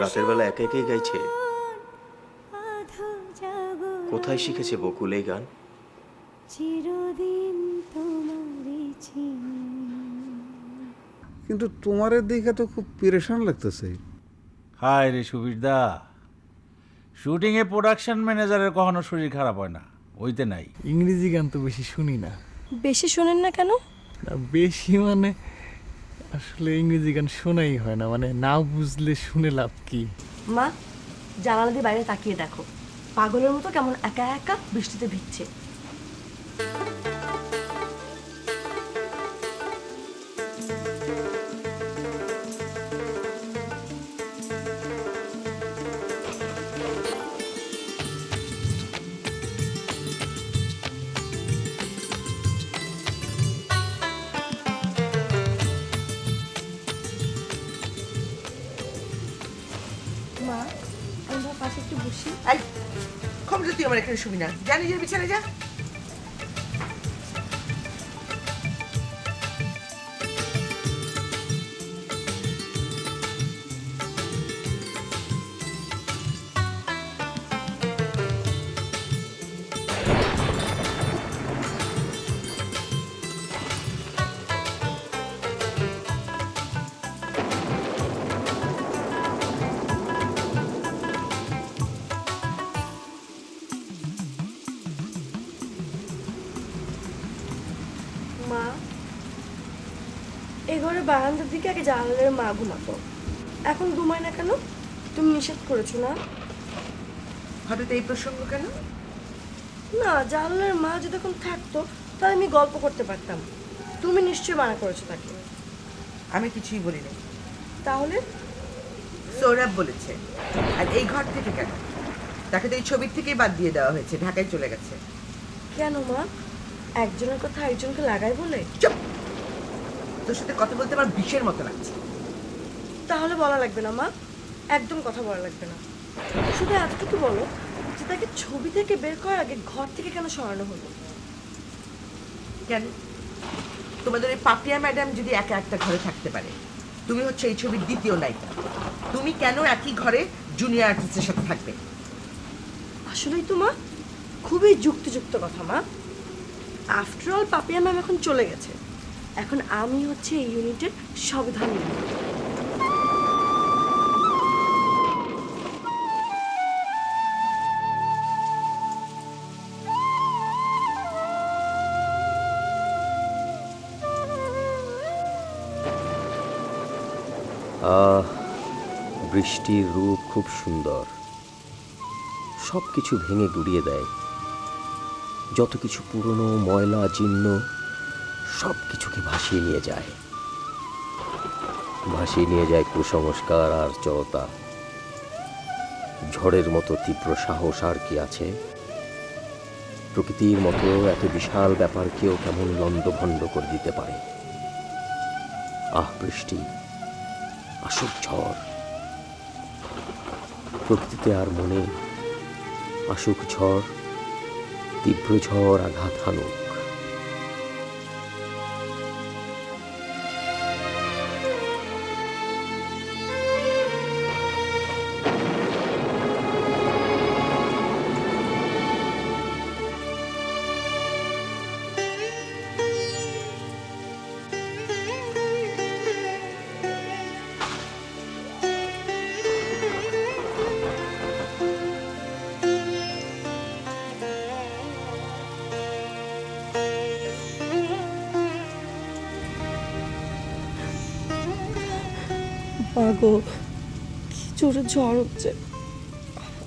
রাতের বেলা একা একাই গাইছে। কোথায় শিখেছে বকুল এই গান? চিরদিন তোমারই চিনি। কিন্তু তোমার দিকে তো খুব পেরেশান লাগতেছে। হায় রে সুবিরদা, শুটিংয়ে প্রোডাকশন ম্যানেজারের কখনো শরীর খারাপ হয় না, ওইতে নাই। ইংরেজি গান তো বেশি শুনি না। বেশি শোনেন না কেন? না, বেশি মানে আসলে ইংরেজি গান শোনাই হয় না, মানে না বুঝলে শুনে লাভ কি। মা, জানালা দিয়ে বাইরে তাকিয়ে দেখো, পাগলের মতো কেমন একা একা বৃষ্টিতে ভিজছে। মা, আমরা পাশে একটু বসি। এই খবর তুই আমার এখানে শুবি না, যা নিজের বিছানায় যা। মা, এই ঘরে বারান্দার দিকে আগে জানালার মা ঘুমাতো, এখন ঘুমায় না কেন? তুমি নিষেধ করেছো না? হঠাৎ এই প্রসঙ্গ কেন? না, জানালার মা যদি এখন থাকতো তাহলে আমি গল্প করতে পারতাম। তুমি নিশ্চয়ই মানা করেছো তাকে। আমি কিছুই বলি না। তাহলে সৌরভ বলেছে। আর এই ঘর থেকে কেন? তাকে তো এই ছবির থেকেই বাদ দিয়ে দেওয়া হয়েছে, ঢাকায় চলে গেছে। কেন মা? একজনের কথা আরেকজনকে লাগায় বলে? চুপ! তোর সাথে কথা বলতে আমার বিষের মতো লাগছে। তাহলে বলা লাগবে না মা, একদম কথা বলা লাগবে না। শুধু এতটুকু বলো যে তাকে ছবি থেকে বের করার আগে ঘর থেকে কেন সরানো হলো? কেন? তোমাদের ওই পাপিয়া ম্যাডাম যদি একা একটা ঘরে থাকতে পারে, তুমি হচ্ছে এই ছবির দ্বিতীয় নায়িকা, তুমি কেন একই ঘরে জুনিয়র আর্টিস্টের সাথে থাকবে? আসলেই তো মা, খুবই যুক্তিযুক্ত কথা মা। আফটার অল পাপিয়া ম্যাম এখন চলে গেছে, এখন আমি হচ্ছে এই ইউনিটের সংবিধান। বৃষ্টির রূপ খুব সুন্দর, সব কিছু ভেঙে গুড়িয়ে দেয়। যত কিছু পুরনো ময়লা জীর্ণ সব কিছুকে ভাসিয়ে নিয়ে যায়, ভাসিয়ে নিয়ে যায় কুসংস্কার আর জড়তা। ঝড়ের মতো তীব্র সাহস আর কি আছে? প্রকৃতির মতো এত বিশাল ব্যাপারকেও কেমন লণ্ডভণ্ড করে দিতে পারে। আহ বৃষ্টি, আসুক ঝড়, প্রকৃতিতে আর মনে আসুক ঝড়, তীব্র ঝড় আঘাত হানুক। পাগো, কি জোরে ঝড় হচ্ছে,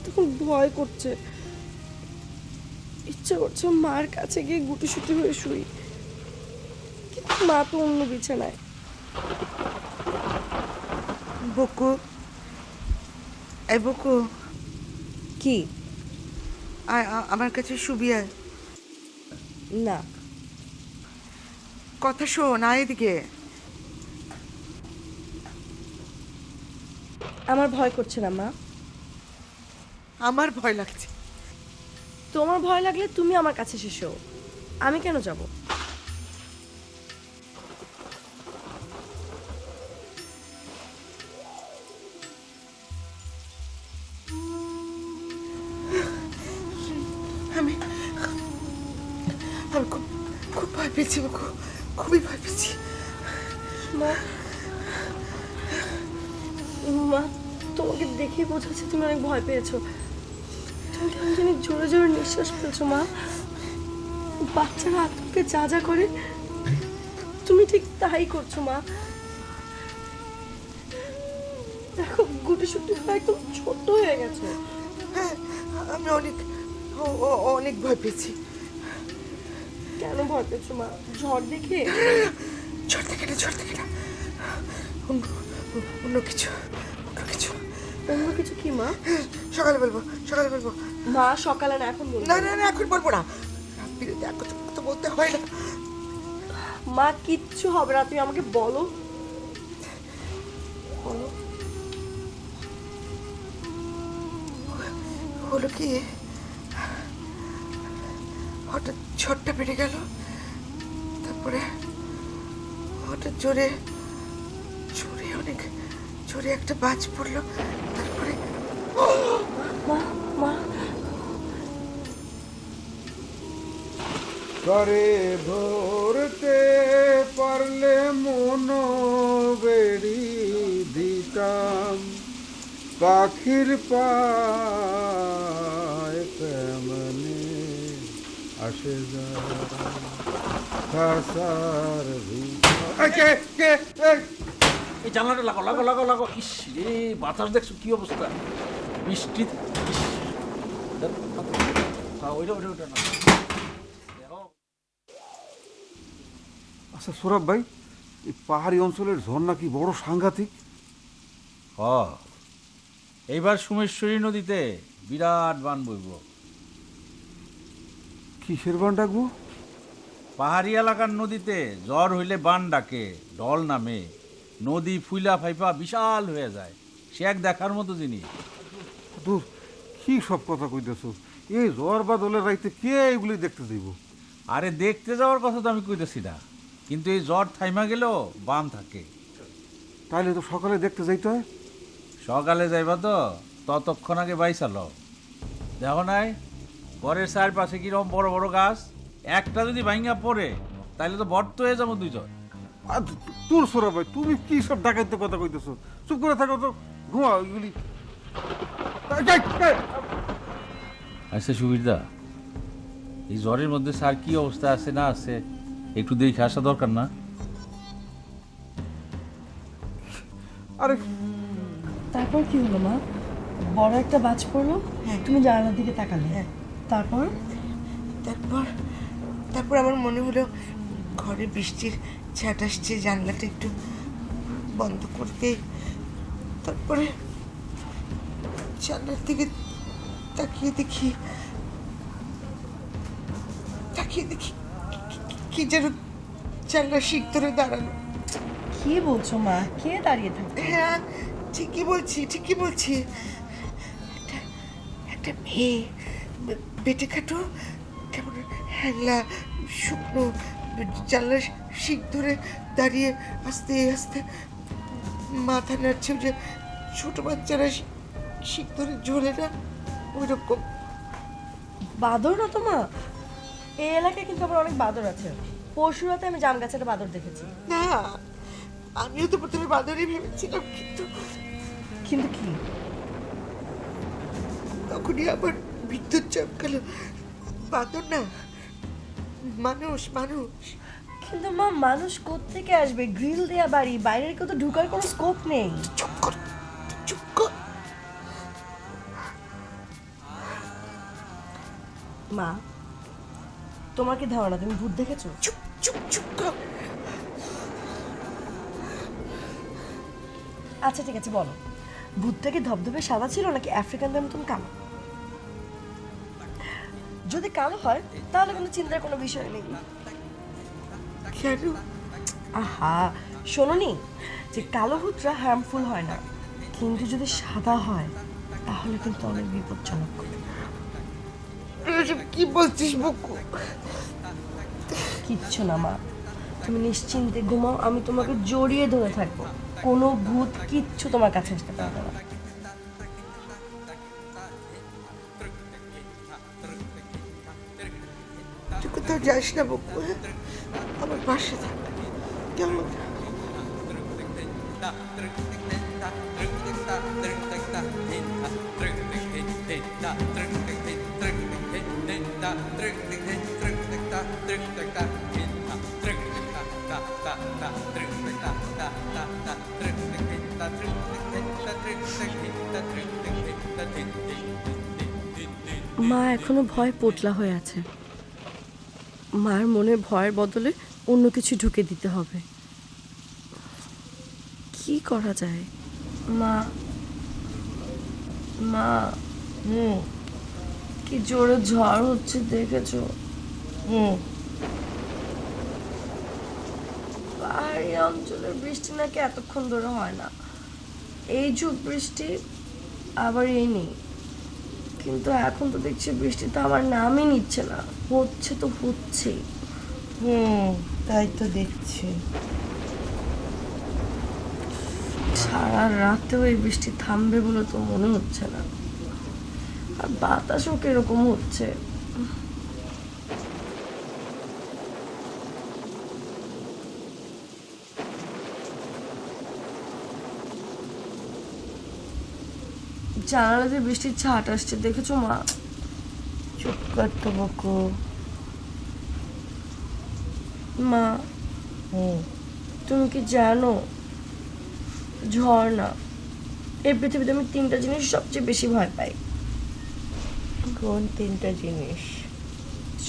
তখন ভয় করছে। ইচ্ছা করছে মার কাছে গিয়ে গুটিসুটি হয়ে শুই, কিন্তু মা তো অন্য বিছানায়। বকু, এই বকু, কি? আমার কাছে শুবি আয়। না, কথা শোন, আয় এদিকে। আমার ভয় করছে না মা। আমার ভয় লাগছে। তোমার ভয় লাগলে তুমি আমার কাছে এসো, আমি কেন যাব? পেয়েছি বুকু, খুবই ভয় পেয়েছি। মা মা তোমাকে দেখেই বোঝাচ্ছে তুমি অনেক ভয় পেয়েছো। তুমি কেমন জানি জোরে জোরে নিঃশ্বাস ফেলছো মা। বাচ্চারা আতঙ্কে যা যা করে তুমি ঠিক তাই করছো মা। দেখো গুটি সুটি একদম ছোট হয়ে গেছে। হ্যাঁ, আমি অনেক অনেক ভয় পেয়েছি। কেন ভয় পেয়েছো মা? ঝড় দেখে? ঝড় দেখে না, ঝড় দেখে না, অন্য কিছু, অন্য কিছু। অন্য কিছু কি মা? সকালে বলবো, সকালে বলবো। মা সকালে না, এখন বলবো। না না না, এখন বলবো না, রাত্রিতে এক কথা তো বলতে হয় না। মা কিচ্ছু হবে না, তুমি আমাকে বলো। বলো। হলো কি, হঠাৎ ঝড়টা বেড়ে গেল, তারপরে হঠাৎ জোরে জোরে অনেক জোরে একটা বাজ পড়লো, তারপরে মা মা করে ধরতে পারলে মন বেড়ি দিতাম, পাখির পায় কেমনে আসে যায় খাসার ভিতর। এই কে কে এই এই জানলাটা লাগো লাগো লাগো লাগো। ইস রে, বাতাস দেখছো কি অবস্থা, বৃষ্টি। ওইটা ওইটা ওইটা না। আচ্ছা সৌরভ ভাই, এই পাহাড়ি অঞ্চলের ঝর্ণা কি বড় সাংঘাতিক? হ, এইবার সোমেশ্বরী নদীতে বিরাট বান বইব। কিসের বান ডাকবো? পাহাড়ি এলাকার নদীতে জ্বর হইলে বান ডাকে, ঢল নামে, নদী ফুইলা ফাইপা বিশাল হয়ে যায়। সে এক দেখার মতো জিনিস। দূর, কি সব কথা কইতেছ? এই জ্বর বা দলের রাইতে কে এগুলি দেখতে যাইব? আরে দেখতে যাওয়ার কথা তো আমি কইতেছি না, কিন্তু এই জ্বর থাইমা গেলেও বান থাকে। তাইলে তো সকালে দেখতে যাইতে হয়। সকালে যাইবা তো ততক্ষণ আগে বাইসালো। দেখো নাই ঘরের চারপাশে কিরকম বড় বড় গাছ, একটা যদি ভাঙ্গা পড়ে তাইলে তো বর্ত হয়ে যাবো দুইজন। আর তোর সৌরভ ভাই, তুমি কি সব ডাকাইতে কথা কইতেছ? চুপ করে থাকো তো, ঘুমাও এগুলি। আচ্ছা সুবিধা, এই জ্বরের মধ্যে স্যার কি অবস্থা আছে না আছে একটু দেখে আসা দরকার না? আরে তারপর কি হলো মা? বড় একটা বাজ পড়লো, তুমি জানালার দিকে তাকালে। তারপর তারপর তারপর আমার মনে হলো ঘরে বৃষ্টির ছাট আসছে, জানলাটা একটু বন্ধ করতে। তারপরে জানলার দিকে তাকিয়ে দেখি কি যেন জানলার শিক ধরে দাঁড়ানো। কি বলছো মা? কে দাঁড়িয়ে থাকে? হ্যাঁ, ঠিকই বলছি, ঠিকই বলছি। একটা মেয়ে, পেটে খাটো, কেমন হ্যাংলা, শুকনো, জানলার শিক ধরে দাঁড়িয়ে আস্তে আস্তে মাথা নাড়ছে। যে ছোট বাচ্চারা শিক ধরে ঝোলে না, ওই রকম। বাদর না তো মা? এই এলাকায় কিন্তু আবার অনেক বাদর আছে। পরশু রাতে আমি জাম গাছে একটা বাদর দেখেছি। না, আমিও তো প্রথমে বাদরই ভেবেছিলাম, কিন্তু কিন্তু কি? তখনই আবার বিদ্যুৎ চমকালো। বাদর না, মানুষ, মানুষ। কিন্তু মা মানুষ কোত্থেকে আসবে? গ্রিল দেয়া বাড়ি, বাইরের কেউ তো ঢুকার কোনো স্কোপ নেই। চুপ কর, চুপ কর। মা তোমার কি ধারণা তুমি ভূত দেখেছো? চুপ চুপ চুপ কর। আচ্ছা ঠিক আছে, বলো ভূতটা কি ধবধবে সাদা ছিল নাকি আফ্রিকানদের মতন কালো? যদি কালো হয় তাহলে কোনো চিন্তার কোনো বিষয় নেই। কেন? আহা শোনোনি যে কালো ভূতরা হার্মফুল হয় না, কিন্তু যদি সাদা হয় তাহলে কিন্তু অনেক বিপজ্জনক। এসব কি বলছিস বুকু? কিচ্ছু না মা, তুমি নিশ্চিন্তে ঘুমাও, আমি তোমাকে জড়িয়ে ধরে থাকবো। কোনো ভূত কিচ্ছু তোমার কাছে আসতে পারবে না। তুই কোথাও যাস না বুকু। আমার পাশে থাকবে কেমন? মা এখনো ভয় পোটলা হয়ে আছে। মার মনে ভয়ের বদলে অন্য কিছু ঢুকে দিতে হবে। কি করা যায়? মা, মা, কি জোরে ঝড় হচ্ছে দেখেছো? পাহাড়ি অঞ্চলের বৃষ্টি নাকি এতক্ষণ ধরে হয় না। এই যুগ বৃষ্টি আবার এই নেই। কিন্তু এখন তো দেখছি বৃষ্টি তো আমার নামই নিচ্ছে না। হচ্ছে তো হচ্ছেই। তাই তো দেখছি। সারা রাতেও এই বৃষ্টি থামবে বলে তো মনে হচ্ছে না। আর বাতাসও কিরকম হচ্ছে। জানালাতে বৃষ্টির ছাট আসছে দেখেছো মা? চুপ করতে বকো। মা, তুমি কি জানো ঝড় না, এই পৃথিবীতে আমি 3টা জিনিস সবচেয়ে বেশি ভয় পাই। কোন 3টা জিনিস?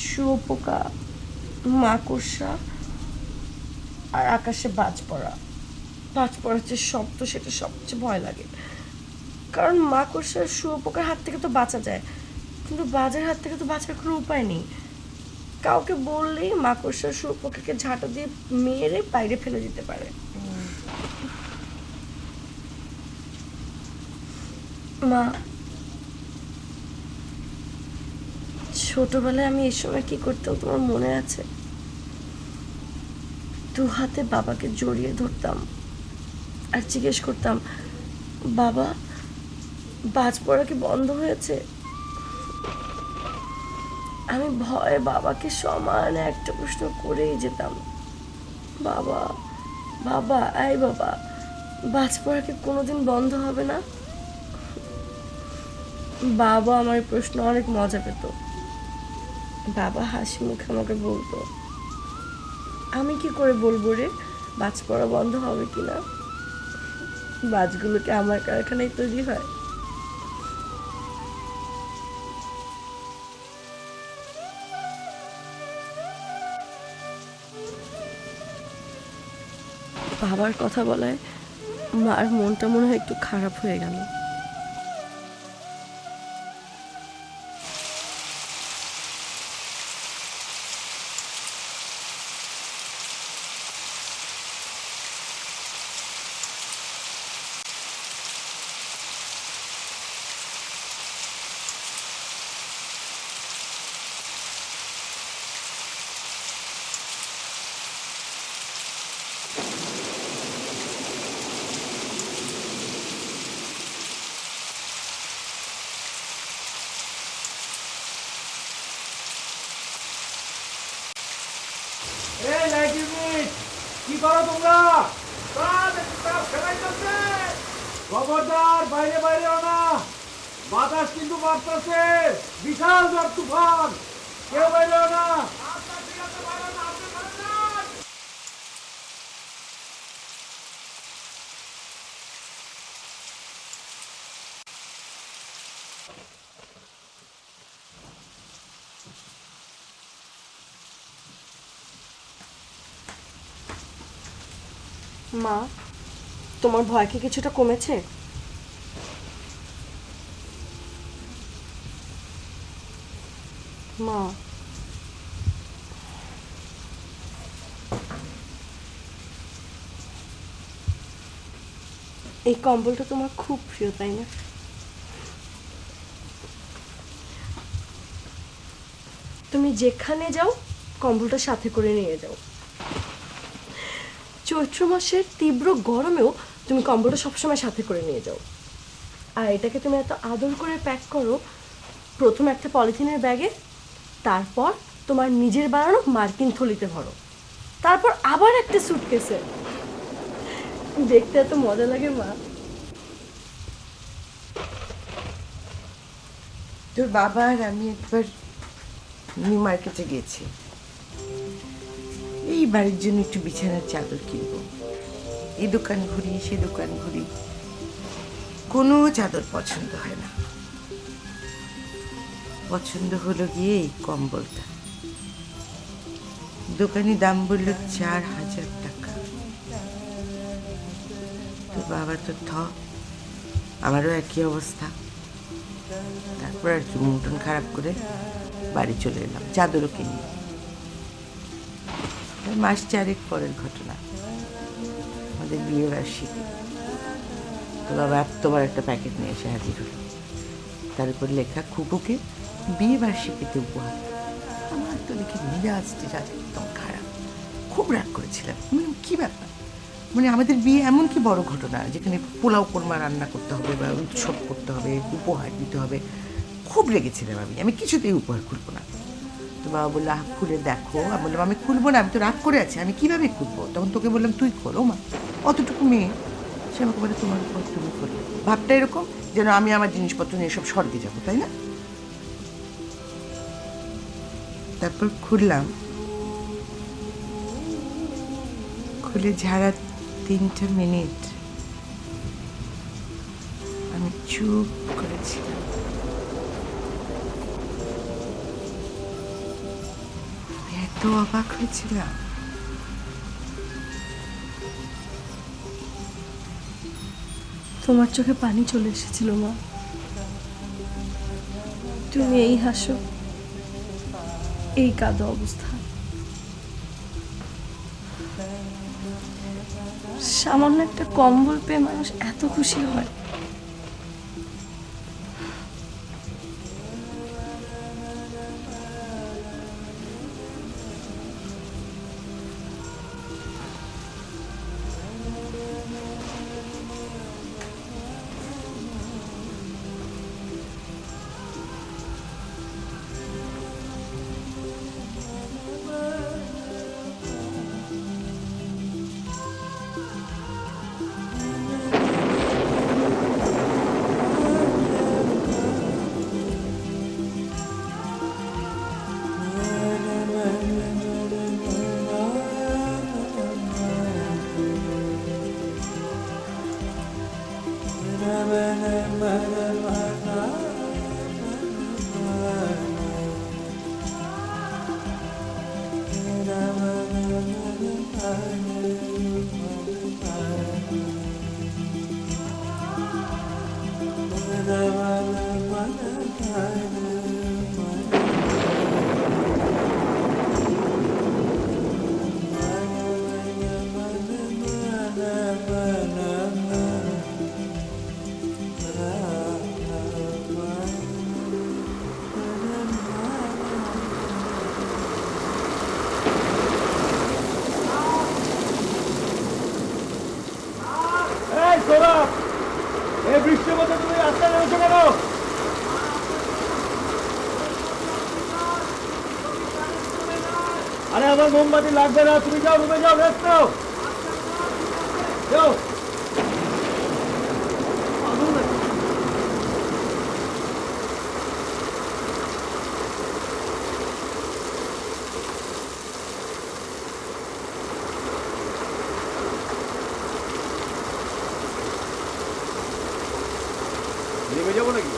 শুয়োপোকা, মাকড়সা আর আকাশে বাজ পড়া। বাজ পড়ার যে শব্দ সেটা সবচেয়ে ভয় লাগে। কারণ মাকড়সার শুয়োপোকার হাত থেকে তো বাঁচা যায়, কিন্তু বাজের হাত থেকে তো বাঁচার কোনো উপায় নেই। কাউকে বললেই মাকড়সার শুয়োপোকাকে ঝাঁটা দিয়ে মেরে বাইরে ফেলে দিতে পারে। মা, ছোটবেলায় আমি এই সময় কি করতাম তোমার মনে আছে? 2 হাতে বাবাকে জড়িয়ে ধরতাম আর জিজ্ঞেস করতাম, বাবা বাজ পড়া কি বন্ধ হয়েছে? আমি ভয়ে বাবাকে সমানে একটা প্রশ্ন করেই যেতাম, বাবা বাবা এই বাবা, বাজ পড়া কি কোনোদিন বন্ধ হবে না? বাবা আমার এই প্রশ্ন অনেক মজা পেত। বাবা হাসি মুখে আমাকে বলতো, আমি কি করে বলবো রে বাজ পড়া বন্ধ হবে কিনা? বাজগুলোকে আমার কারখানায় তৈরি হয়। বাবার কথা বলায় মার মনটা মনে হয় একটু খারাপ হয়ে গেল। কি করো তোমরা? খবরদার বাইরে বাইরে না, বাতাস কিন্তু বাড়তেছে, বিশাল ঝড় তুফান, কেউ বাইরে না। মা, তোমার ভয় কি কিছুটা কমেছে? মা, এই কম্বলটা তোমার খুব প্রিয় তাই না? তুমি যেখানে যাও কম্বলটা সাথে করে নিয়ে যাও। চৈত্র মাসের তীব্র গরমেও তুমি কম্বলটা সবসময় সাথে করে নিয়ে যাও। আর এটাকে তুমি এত আদর করে প্যাক করো, প্রথম একটা পলিথিনের ব্যাগে, তারপর তোমার নিজের বানানো মার্কিন থলিতে ভরো। তারপর আবার একটা সুটকেসে। দেখতে এত মজা লাগে মা। তোর বাবা আর আমি একবার নিউ মার্কেটে গেছি, এই বাড়ির জন্য একটু বিছানার চাদর কিনবো। এই দোকান ঘুরি, সে দোকান ঘুরি, কোনো চাদর পছন্দ হয় না। পছন্দ হলো গিয়ে এই কম্বলটা। দোকানি দাম বললো 4,000 টাকা। তো বাবা তো আমারও একই অবস্থা। তারপর আর কি মন খারাপ করে বাড়ি চলে এলাম, চাদরও কিনি। মাস 4 পরের ঘটনা, আমাদের বিয়ে বার্ষিকী। তো বাবা তোমার একটা প্যাকেট নিয়ে এসে হাজির হলো, তার উপর লেখা খুকুকে বিয়ে বার্ষিকীতে উপহার। আমার তো দেখে মিরাজ একদম খারাপ, খুব রাগ করেছিলাম। কি ব্যাপার, মানে আমাদের বিয়ে এমন কি বড় ঘটনা যেখানে পোলাও কোরমা রান্না করতে হবে বা উৎসব করতে হবে, উপহার দিতে হবে। খুব রেগেছিলাম আমি কিছুতেই উপহার খুলবো না। তো বাবা বললো খুলে দেখো। আমি বললাম আমি খুলবো না, আমি তো রাগ করে আছি, আমি কিভাবে খুলবো? তখন তোকে বললাম তুই খোলো মা, অতটুকু মেয়ে। সে আমাকে বলে তোমার উপর তুমি খোলো। ভাবটা এরকম যেন আমি আমার জিনিসপত্র নিয়ে সব স্বর্গে যাবো, তাই না? তারপর খুললাম, খুলে ঝাড়া 3টা মিনিট আমি চুপ করেছিলাম। এত অবাক হয়েছিলাম। তোমার চোখে পানি চলে এসেছিল মা। তুমি এই হাসো, এই কাঁদো অবস্থা। সামান্য একটা কম্বল পেয়ে মানুষ এত খুশি হয়। এই বৃষ্টির মধ্যে তুমি রাস্তায় নেমেছো কেন? আরে আমার মোমবাতি লাগবে না, তুমি যাও রুমে যাও, রেস্ট নাও, যাও। নেমে যাবো নাকি?